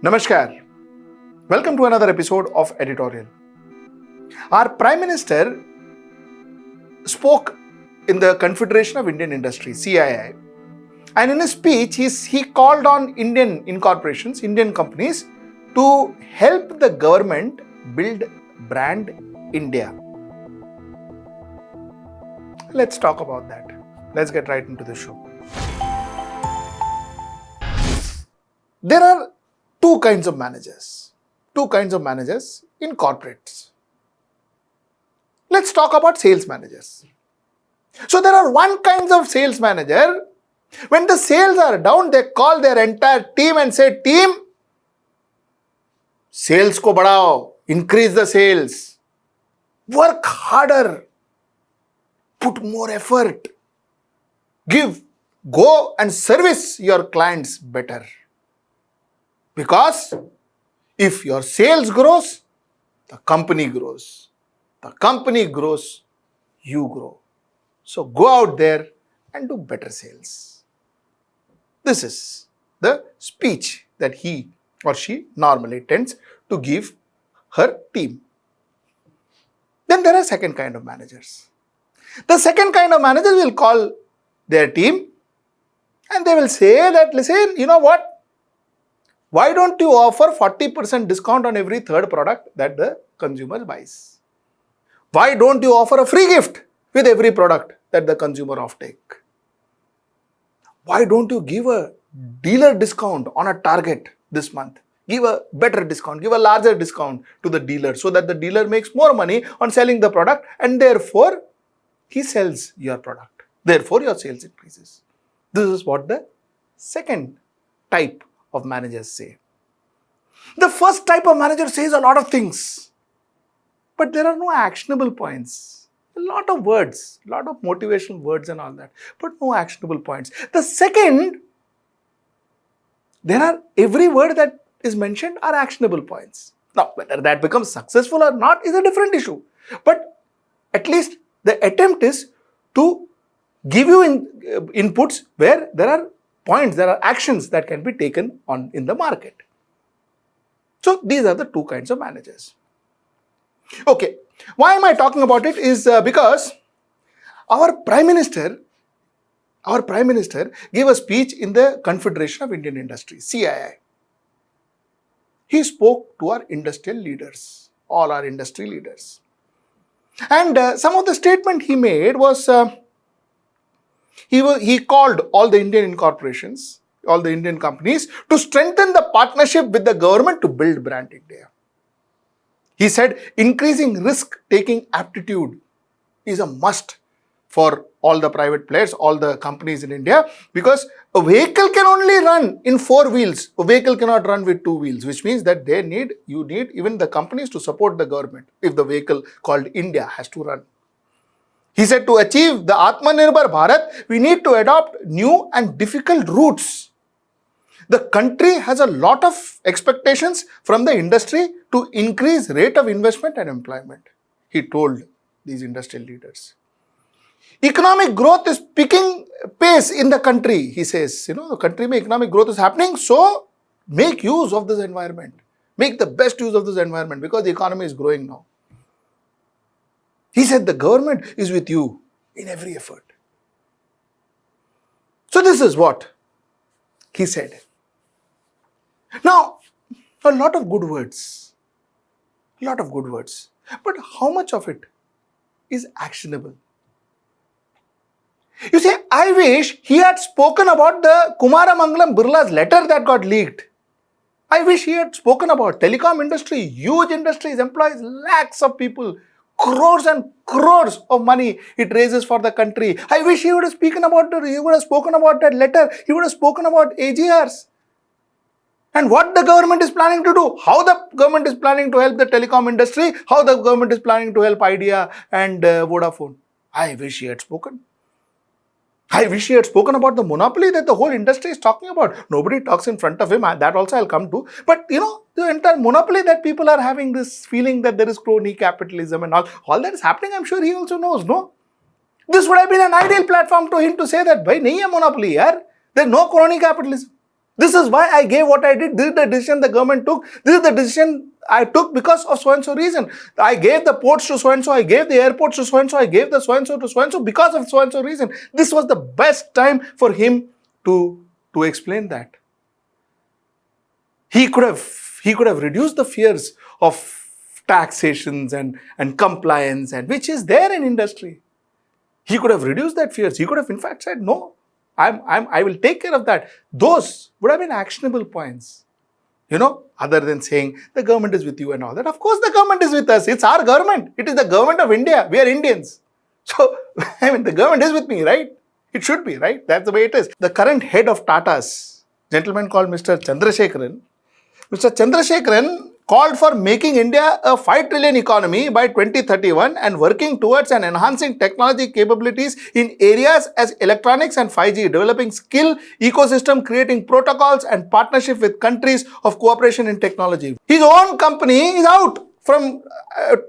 Namaskar. Welcome to another episode of Editorial. Our Prime Minister spoke in the Confederation of Indian Industry, CII, and in his speech, he called on Indian incorporations, Indian companies to help the government build brand India. Let's talk about that. Let's get right into the show. There are two kinds of managers in corporates. Let's talk about sales managers. So there are one kind of sales manager. When the sales are down, they call their entire team and say, team, sales ko badhao, increase the sales, work harder, put more effort, go and service your clients better. Because if your sales grows, the company grows. The company grows, you grow. So go out there and do better sales. This is the speech that he or she normally tends to give her team. Then there are second kind of managers. The second kind of managers will call their team and they will say that, listen, you know what? Why don't you offer 40% discount on every third product that the consumer buys? Why don't you offer a free gift with every product that the consumer offtake? Why don't you give a dealer discount on a target this month? Give a better discount, give a larger discount to the dealer so that the dealer makes more money on selling the product and therefore he sells your product. Therefore your sales increases. This is what the second type of managers say. The first type of manager says a lot of things, but there are no actionable points. A lot of words, a lot of motivational words and all that, but no actionable points. The second, every word that is mentioned are actionable points. Now, whether that becomes successful or not is a different issue. But at least the attempt is to give you inputs where there are points, there are actions that can be taken on in the market. So these are the two kinds of managers. Okay, why am I talking about it is because our Prime Minister gave a speech in the Confederation of Indian Industry, CII. He spoke to our industrial leaders, all our industry leaders. And some of the statement he made was, he called all the Indian incorporations, all the Indian companies to strengthen the partnership with the government to build brand India. He said increasing risk-taking aptitude is a must for all the private players, all the companies in India, because a vehicle can only run in 4 wheels. A vehicle cannot run with 2 wheels, which means that you need even the companies to support the government if the vehicle called India has to run. He said to achieve the Atmanirbhar Bharat, we need to adopt new and difficult routes. The country has a lot of expectations from the industry to increase rate of investment and employment, he told these industrial leaders. Economic growth is picking pace in the country, he says. The country mein economic growth is happening, so make use of this environment. Make the best use of this environment because the economy is growing now. He said the government is with you in every effort. So this is what he said. Now, a lot of good words, but how much of it is actionable? You see, I wish he had spoken about the Kumaramangalam Birla's letter that got leaked. I wish he had spoken about telecom industry, huge industries, employs lakhs of people, crores and crores of money it raises for the country. I wish he would have spoken about that letter. He would have spoken about AGRs. And what the government is planning to do, how the government is planning to help the telecom industry, how the government is planning to help Idea and Vodafone. I wish he had spoken. I wish he had spoken about the monopoly that the whole industry is talking about. Nobody talks in front of him, that also I'll come to. But the entire monopoly that people are having this feeling that there is crony capitalism and all that is happening, I'm sure he also knows, no? This would have been an ideal platform to him to say that, bhai, nahi hai monopoly, yaar. There's no crony capitalism. This is why I gave what I did. This is the decision the government took. This is the decision I took because of so and so reason. I gave the ports to so and so. I gave the airports to so and so. I gave the so and so to so and so because of so and so reason. This was the best time for him to explain that. He could have reduced the fears of taxations and compliance, and which is there in industry. He could have reduced that fears. He could have in fact said, no, I will take care of that. Those would have been actionable points. Other than saying the government is with you and all that. Of course the government is with us. It's our government. It is the government of India. We are Indians. So, the government is with me, right? It should be, right? That's the way it is. The current head of Tata's, gentleman called Mr. Chandrasekaran, called for making India a 5 trillion economy by 2031 and working towards and enhancing technology capabilities in areas as electronics and 5G, developing skill ecosystem, creating protocols and partnership with countries of cooperation in technology. His own company is out from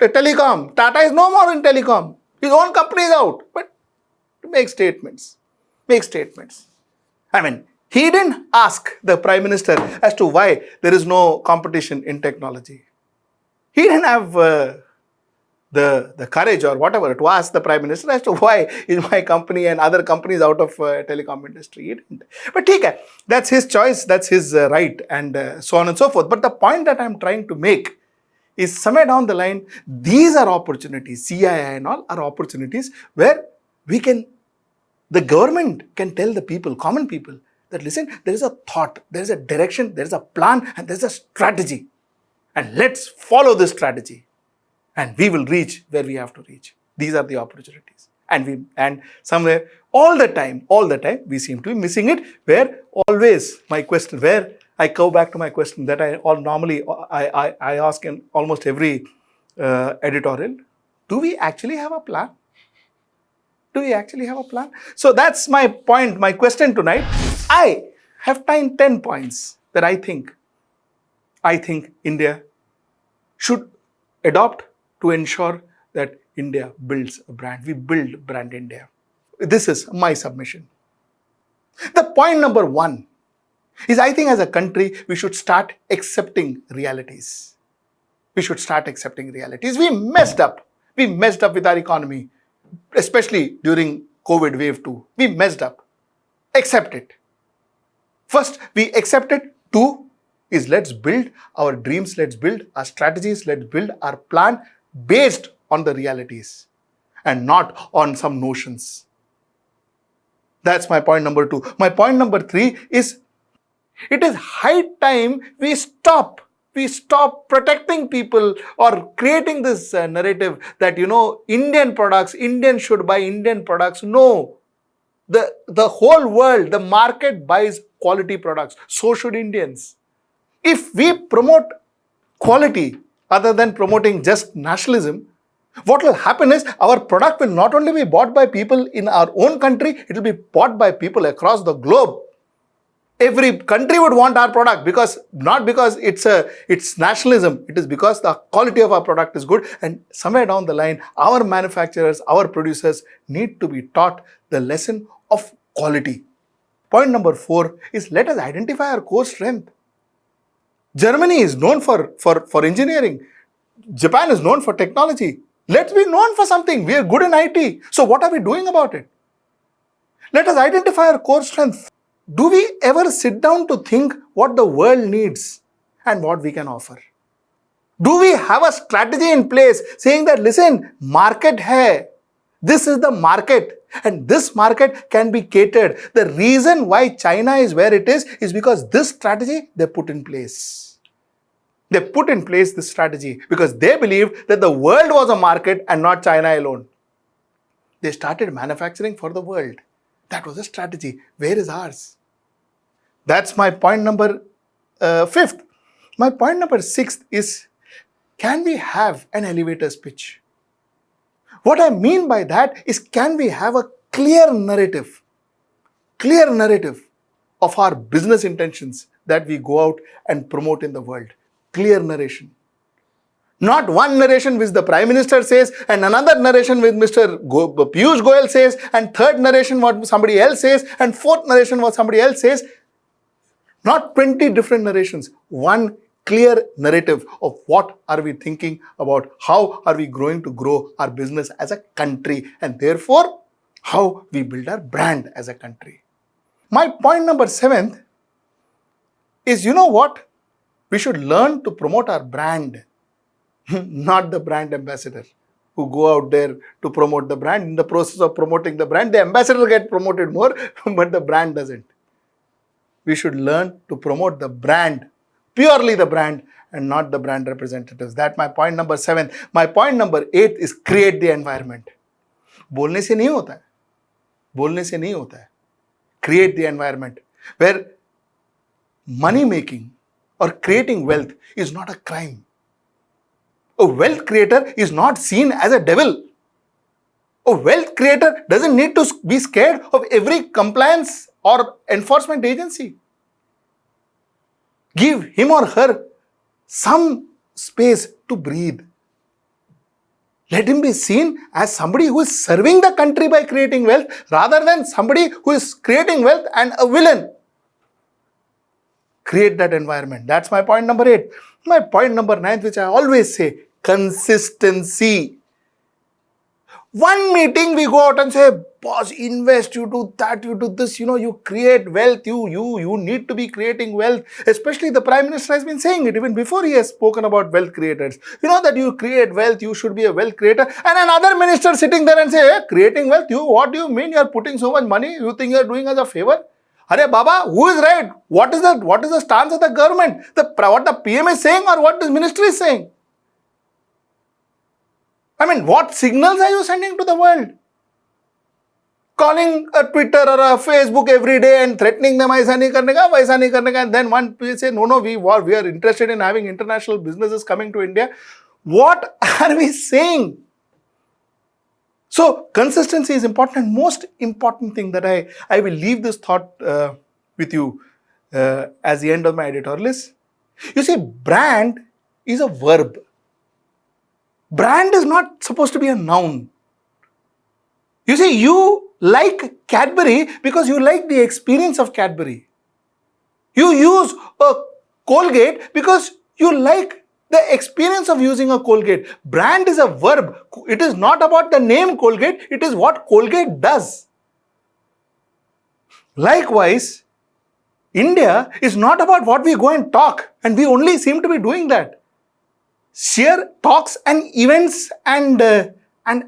telecom. Tata is no more in telecom. His own company is out. But make statements. He didn't ask the Prime Minister as to why there is no competition in technology. He didn't have the courage or whatever to ask the Prime Minister as to why is my company and other companies out of telecom industry. He didn't. But that's his choice, that's his right, and so on and so forth. But the point that I'm trying to make is somewhere down the line, these are opportunities, CII and all are opportunities where the government can tell the people, common people, that listen, there is a thought, there is a direction, there is a plan, and there is a strategy. And let's follow this strategy. And we will reach where we have to reach. These are the opportunities. And somewhere, all the time, we seem to be missing it, where always my question, where I go back to my question that I ask in almost every editorial, do we actually have a plan? So that's my point, my question tonight. I have 10 points that I think India should adopt to ensure that India builds a brand. We build brand India. This is my submission. The point number 1 is, I think as a country, we should start accepting realities. We messed up. We messed up with our economy, especially during COVID wave 2. We messed up. Accept it. First, we accept it. 2 is, let's build our dreams, let's build our strategies, let's build our plan based on the realities and not on some notions. That's my point number 2. My point number 3 is, it is high time we stop protecting people or creating this narrative that, Indian products, Indians should buy Indian products. No. The whole world, the market buys quality products. So should Indians. If we promote quality other than promoting just nationalism, what will happen is our product will not only be bought by people in our own country, it will be bought by people across the globe. Every country would want our product not because it's nationalism, it is because the quality of our product is good, and somewhere down the line, our manufacturers, our producers need to be taught the lesson of quality. Point number 4 is, let us identify our core strength. Germany is known for engineering. Japan is known for technology. Let's be known for something. We are good in IT. So what are we doing about it? Let us identify our core strength. Do we ever sit down to think what the world needs and what we can offer? Do we have a strategy in place saying that, listen, market hai, this is the market and this market can be catered. The reason why China is where it is because this strategy they put in place. They put in place this strategy because they believed that the world was a market and not China alone. They started manufacturing for the world. That was a strategy. Where is ours? That's my point number 5th. My point number 6th is, can we have an elevator pitch? What I mean by that is, can we have a clear narrative of our business intentions that we go out and promote in the world? Clear narration. Not one narration which the Prime Minister says and another narration which Mr. Piyush Goyal says and third narration what somebody else says and fourth narration what somebody else says. Not 20 different narrations. One clear narrative of what are we thinking about, how are we going to grow our business as a country, and therefore how we build our brand as a country. My point number 7 is, you know what? We should learn to promote our brand, not the brand ambassador who go out there to promote the brand. In the process of promoting the brand, the ambassador gets promoted more, but the brand doesn't. We should learn to promote the brand, purely the brand, and not the brand representatives. That's my point number 7. My point number 8 is create the environment. बोलने से नहीं होता है. बोलने से नहीं होता है. Create the environment where money making or creating wealth is not a crime. A wealth creator is not seen as a devil. A wealth creator doesn't need to be scared of every compliance or enforcement agency. Give him or her some space to breathe. Let him be seen as somebody who is serving the country by creating wealth rather than somebody who is creating wealth and a villain. Create that environment. That's my point number 8. My point number 9, which I always say, consistency. One meeting we go out and say, boss, invest, you do that, you do this, you create wealth, you need to be creating wealth. Especially the Prime Minister has been saying it even before he has spoken about wealth creators. That you create wealth, you should be a wealth creator. And another minister sitting there and say, hey, creating wealth, what do you mean you are putting so much money? You think you are doing us a favor? Arey Baba, who is right? What is the stance of the government? What the PM is saying or what the ministry is saying? What signals are you sending to the world? Calling a Twitter or a Facebook every day and threatening them, aisa nahi karne ka, waisa nahi karne ka, and then one will say, no, we are interested in having international businesses coming to India. What are we saying? So, consistency is important, and most important thing that I will leave this thought with you as the end of my editorial is, you see, brand is a verb. Brand is not supposed to be a noun. You see, you like Cadbury because you like the experience of Cadbury. You use a Colgate because you like the experience of using a Colgate. Brand is a verb. It is not about the name Colgate. It is what Colgate does. Likewise, India is not about what we go and talk, and we only seem to be doing that. Sheer talks and events and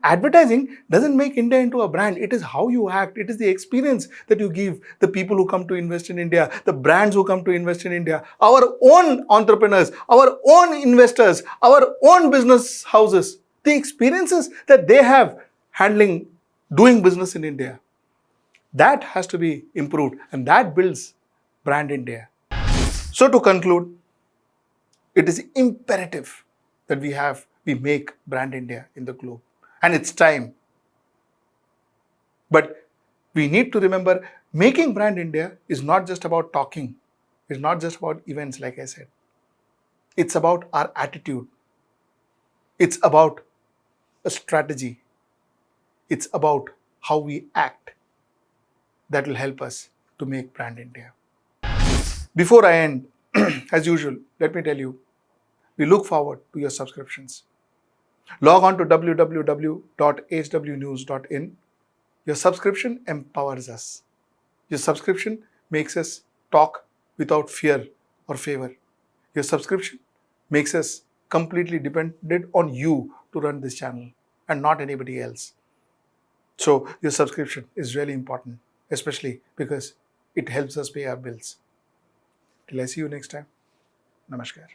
advertising doesn't make India into a brand. It is how you act. It is the experience that you give the people who come to invest in India, the brands who come to invest in India, our own entrepreneurs, our own investors, our own business houses, the experiences that they have doing business in India. That has to be improved, and that builds brand India. So to conclude, it is imperative that we make brand India in the globe. And it's time. But we need to remember, making brand India is not just about talking. It's not just about events, like I said. It's about our attitude. It's about a strategy. It's about how we act that will help us to make brand India. Before I end, as usual, let me tell you, we look forward to your subscriptions. Log on to www.hwnews.in. Your subscription empowers us. Your subscription makes us talk without fear or favor. Your subscription makes us completely dependent on you to run this channel and not anybody else. So your subscription is really important, especially because it helps us pay our bills. Till I see you next time. Namaskar.